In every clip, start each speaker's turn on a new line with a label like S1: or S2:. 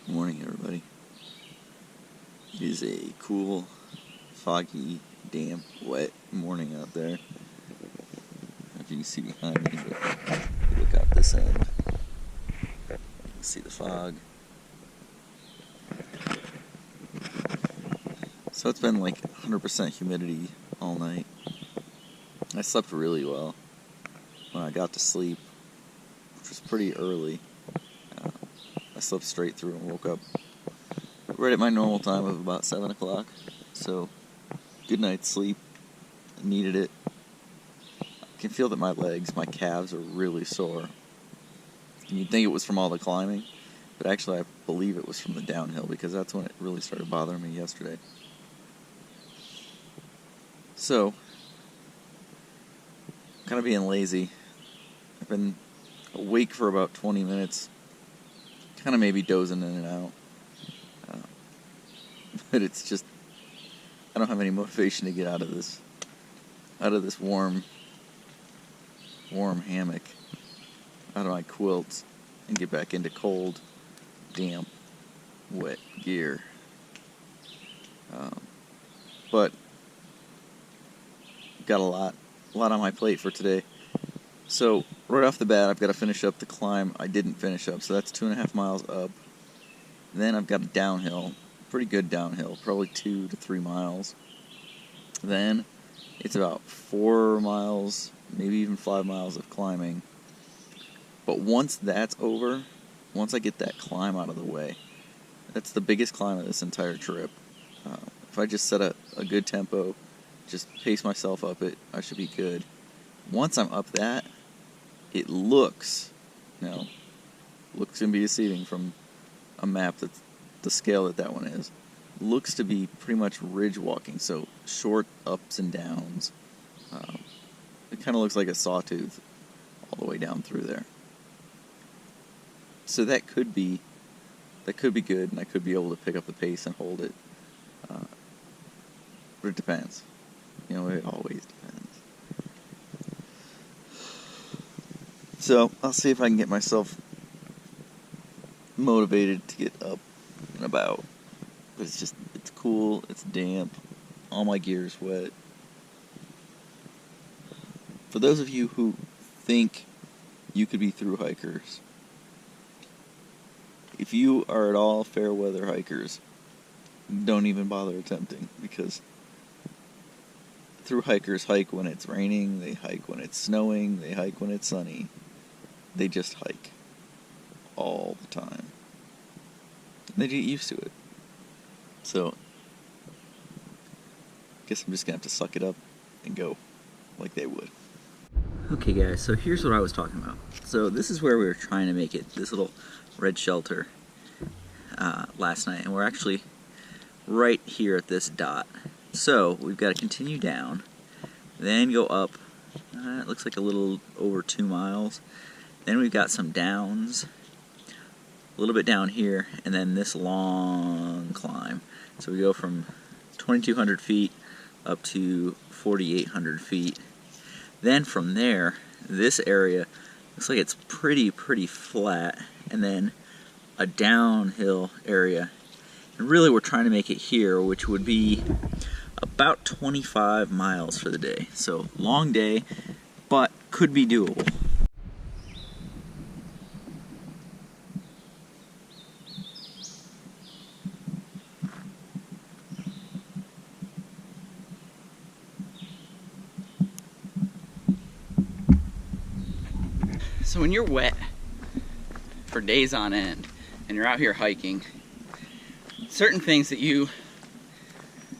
S1: Good morning, everybody. It is a cool, foggy, damp, wet morning out there. I don't know if you can see behind me, but if you look out this end, you can see the fog. So it's been like 100% humidity all night. I slept really well when I got to sleep, which was pretty early. I slept straight through and woke up right at my normal time of about 7 o'clock. So, good night's sleep. I needed it. I can feel that my legs, my calves are really sore. And you'd think it was from all the climbing, but actually I believe it was from the downhill because that's when it really started bothering me yesterday. So, kind of being lazy. I've been awake for about 20 minutes. Kind of maybe dozing in and out. But it's just, I don't have any motivation to get out of this warm hammock, out of my quilt, and get back into cold, damp, wet gear. But got a lot on my plate for today. So right off the bat, I've got to finish up the climb I didn't finish up. So that's 2.5 miles up. Then I've got a downhill, pretty good downhill, probably 2 to 3 miles. Then it's about 4 miles, maybe even 5 miles of climbing. But once that's over, once I get that climb out of the way, that's the biggest climb of this entire trip. If I just set a good tempo, just pace myself up it, I should be good. Once I'm up that, it looks going to be deceiving from a map that's the scale that one is. Looks to be pretty much ridge walking, so short ups and downs. It kind of looks like a sawtooth all the way down through there. So that could be good, and I could be able to pick up the pace and hold it. But it depends. It always depends. So I'll see if I can get myself motivated to get up and about. But it's cool, it's damp, all my gear's wet. For those of you who think you could be through hikers, if you are at all fair weather hikers, don't even bother attempting, because through hikers hike when it's raining, they hike when it's snowing, they hike when it's sunny. They just hike all the time. They get used to it. So, I guess I'm just going to have to suck it up and go like they would. Okay guys, so here's what I was talking about. So this is where we were trying to make it, this little red shelter last night. And we're actually right here at this dot. So, we've got to continue down, then go up, it looks like a little over 2 miles. Then we've got some downs, a little bit down here, and then this long climb. So we go from 2,200 feet up to 4,800 feet. Then from there, this area looks like it's pretty flat, and then a downhill area. And really we're trying to make it here, which would be about 25 miles for the day. So long day, but could be doable. So when you're wet for days on end and you're out here hiking, certain things that you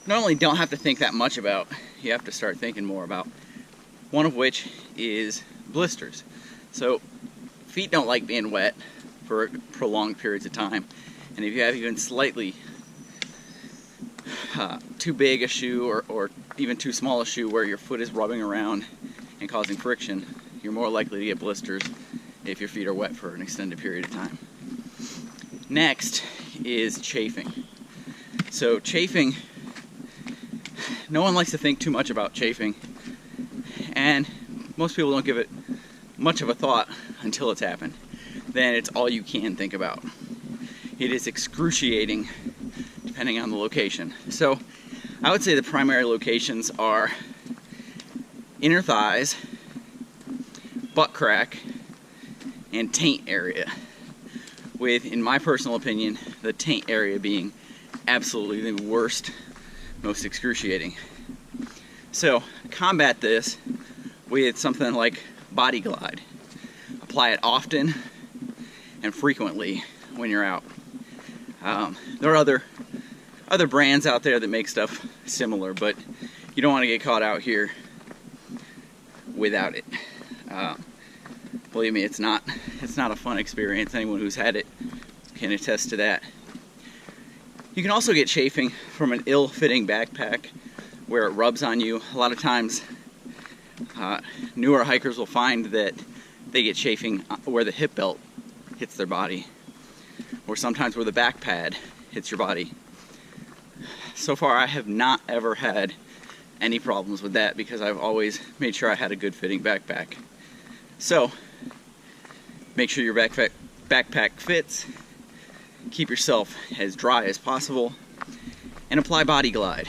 S1: not only don't have to think that much about, you have to start thinking more about. One of which is blisters. So feet don't like being wet for prolonged periods of time. And if you have even slightly too big a shoe or even too small a shoe where your foot is rubbing around and causing friction, you're more likely to get blisters if your feet are wet for an extended period of time. Next is chafing. So chafing, no one likes to think too much about chafing, and most people don't give it much of a thought until it's happened. Then it's all you can think about. it is excruciating depending on the location. So I would say the primary locations are inner thighs, butt crack, and taint area, with, in my personal opinion, the taint area being absolutely the worst, most excruciating. So combat this with something like Body Glide. Apply it often and frequently when you're out. There are other brands out there that make stuff similar, but you don't want to get caught out here without it. Believe me, it's not a fun experience. Anyone who's had it can attest to that. You can also get chafing from an ill-fitting backpack where it rubs on you. A lot of times, newer hikers will find that they get chafing where the hip belt hits their body, or sometimes where the back pad hits your body. So far, I have not ever had any problems with that because I've always made sure I had a good fitting backpack. So, make sure your backpack fits, keep yourself as dry as possible, and apply Body Glide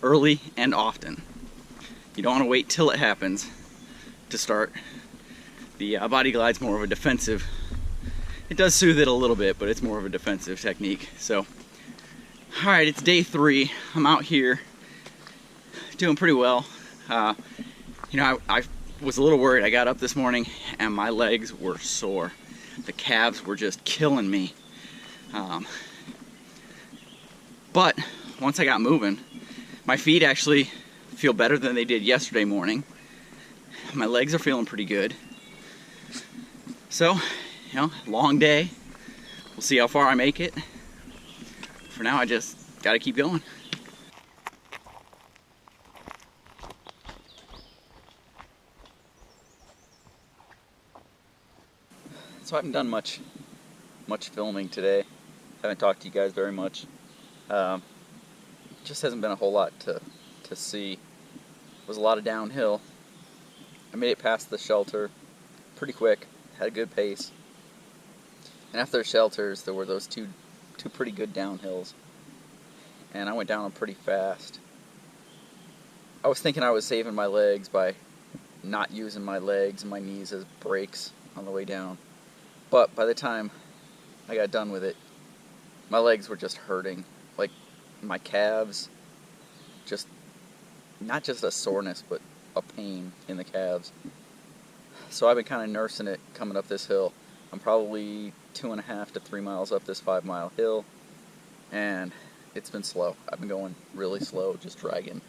S1: early and often. You don't want to wait till it happens to start. The Body Glide's more of a defensive. It does soothe it a little bit, but it's more of a defensive technique. So, alright, it's day 3. I'm out here doing pretty well. I was a little worried. I got up this morning and my legs were sore. The calves were just killing me. But once I got moving, my feet actually feel better than they did yesterday morning. My legs are feeling pretty good. So, long day. We'll see how far I make it. For now, I just gotta keep going. So I haven't done much filming today. Haven't talked to you guys very much. Just hasn't been a whole lot to see. It was a lot of downhill. I made it past the shelter pretty quick. Had a good pace. And after the shelters, there were those two pretty good downhills. And I went down them pretty fast. I was thinking I was saving my legs by not using my legs and my knees as brakes on the way down. But by the time I got done with it, my legs were just hurting. Like my calves, just not just a soreness, but a pain in the calves. So I've been kind of nursing it coming up this hill. I'm probably 2.5 to 3 miles up this 5-mile hill, and it's been slow. I've been going really slow, just dragging.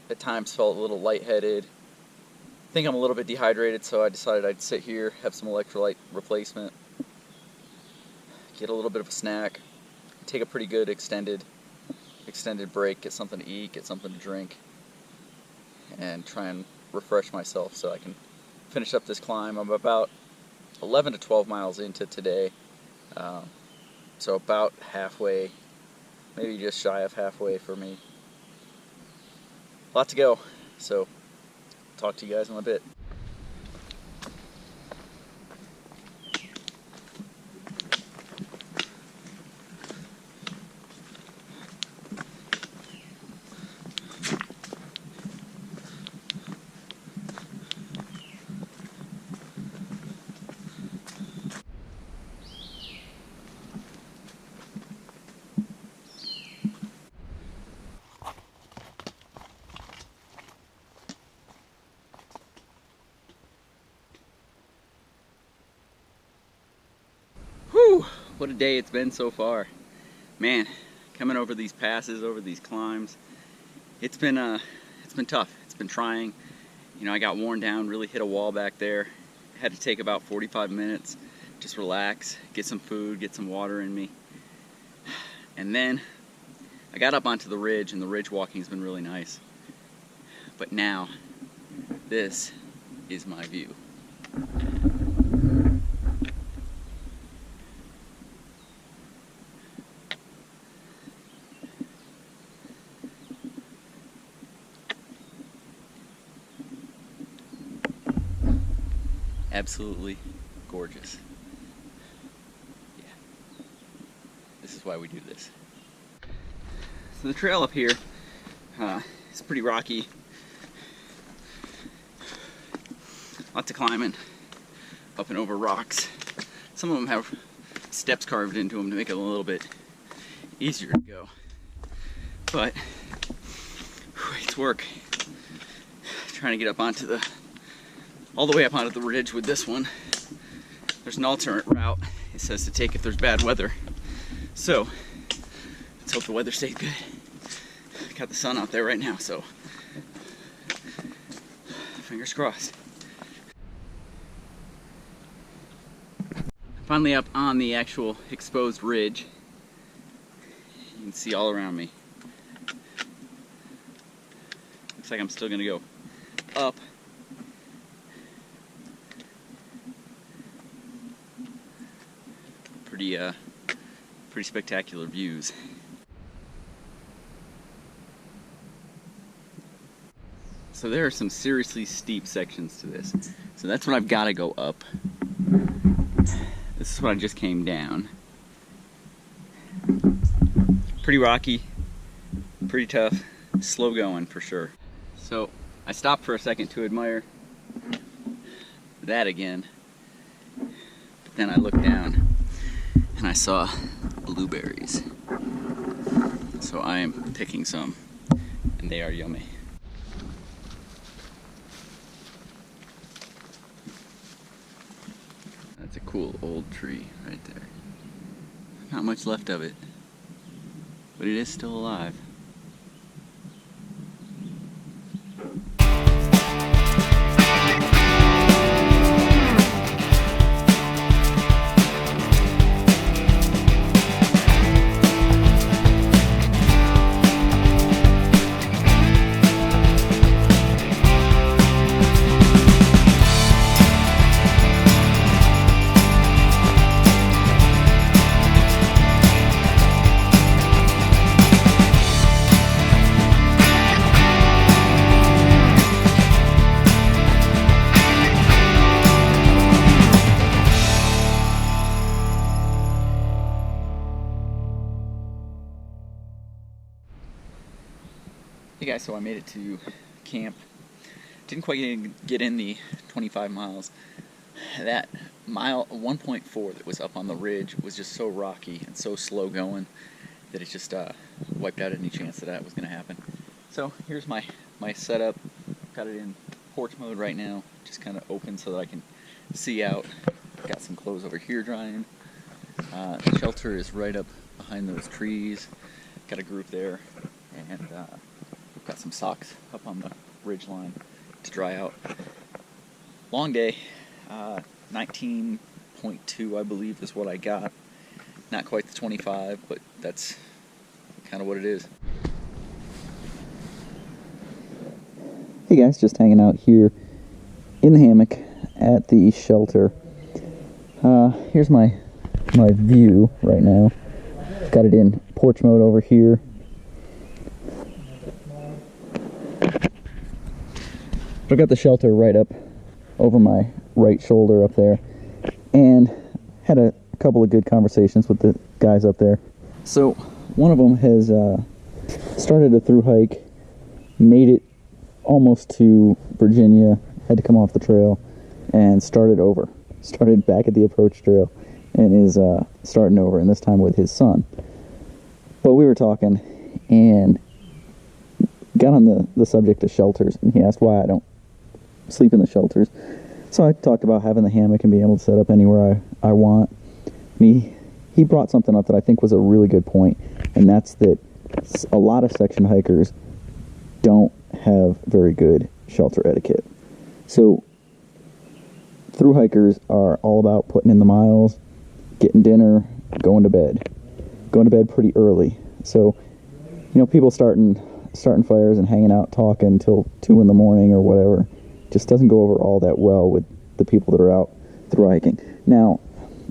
S1: At times felt a little lightheaded. I think I'm a little bit dehydrated, so I decided I'd sit here, have some electrolyte replacement, get a little bit of a snack, take a pretty good extended break, get something to eat, get something to drink, and try and refresh myself so I can finish up this climb. I'm about 11 to 12 miles into today, so about halfway, maybe just shy of halfway for me. A lot to go, so talk to you guys in a bit. Whew, what a day it's been so far. Man, coming over these passes, over these climbs, it's been tough. It's been trying. I got worn down, really hit a wall back there. Had to take about 45 minutes, just relax, get some food, get some water in me. And then I got up onto the ridge, and the ridge walking's been really nice. But now, this is my view. Absolutely gorgeous. why we do this. So the trail up here is pretty rocky. Lots of climbing up and over rocks. Some of them have steps carved into them to make it a little bit easier to go. But it's work trying to get up onto all the way up onto the ridge with this one. There's an alternate route it says to take if there's bad weather. So let's hope the weather stays good. Got the sun out there right now, so fingers crossed. Finally up on the actual exposed ridge. You can see all around me. Looks like I'm still gonna go up. Pretty spectacular views. So there are some seriously steep sections to this. So that's what I've got to go up. This is what I just came down. Pretty rocky, pretty tough, slow going for sure. So I stopped for a second to admire that again, but then I looked down and I saw blueberries. So I am picking some, and they are yummy. That's a cool old tree right there. Not much left of it, but it is still alive. Hey guys, so I made it to camp. Didn't quite get in the 25 miles. That mile 1.4 that was up on the ridge was just so rocky and so slow going that it just wiped out any chance that was going to happen. So here's my setup. Got it in porch mode right now, just kind of open so that I can see out. Got some clothes over here drying. The shelter is right up behind those trees. Got a group there, and got some socks up on the ridge line to dry out. Long day, 19.2 I believe is what I got. Not quite the 25, but that's kind of what it is. Hey guys, just hanging out here in the hammock at the shelter. Here's my view right now. Got it in porch mode over here. I've got the shelter right up over my right shoulder up there, and had a couple of good conversations with the guys up there. So one of them has started a through hike, made it almost to Virginia, had to come off the trail, and started back at the approach trail, and is starting over, and this time with his son. But we were talking and got on the subject of shelters, and he asked why I don't sleep in the shelters. So I talked about having the hammock and being able to set up anywhere I want. And he brought something up that I think was a really good point, and that's that a lot of section hikers don't have very good shelter etiquette. So through hikers are all about putting in the miles, getting dinner, going to bed pretty early. So, you know, people starting fires and hanging out talking until 2 in the morning or whatever just doesn't go over all that well with the people that are out through hiking. Now,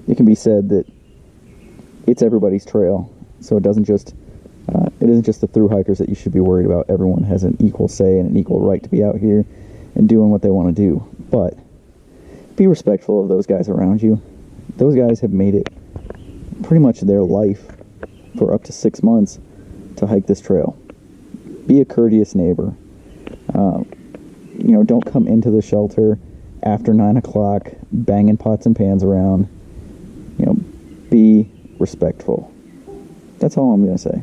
S1: it can be said that it's everybody's trail, so it isn't just the through hikers that you should be worried about. Everyone has an equal say and an equal right to be out here and doing what they want to do. But be respectful of those guys around you. Those guys have made it pretty much their life for up to 6 months to hike this trail. Be a courteous neighbor. Don't come into the shelter after 9 o'clock banging pots and pans around. Be respectful. That's all I'm going to say.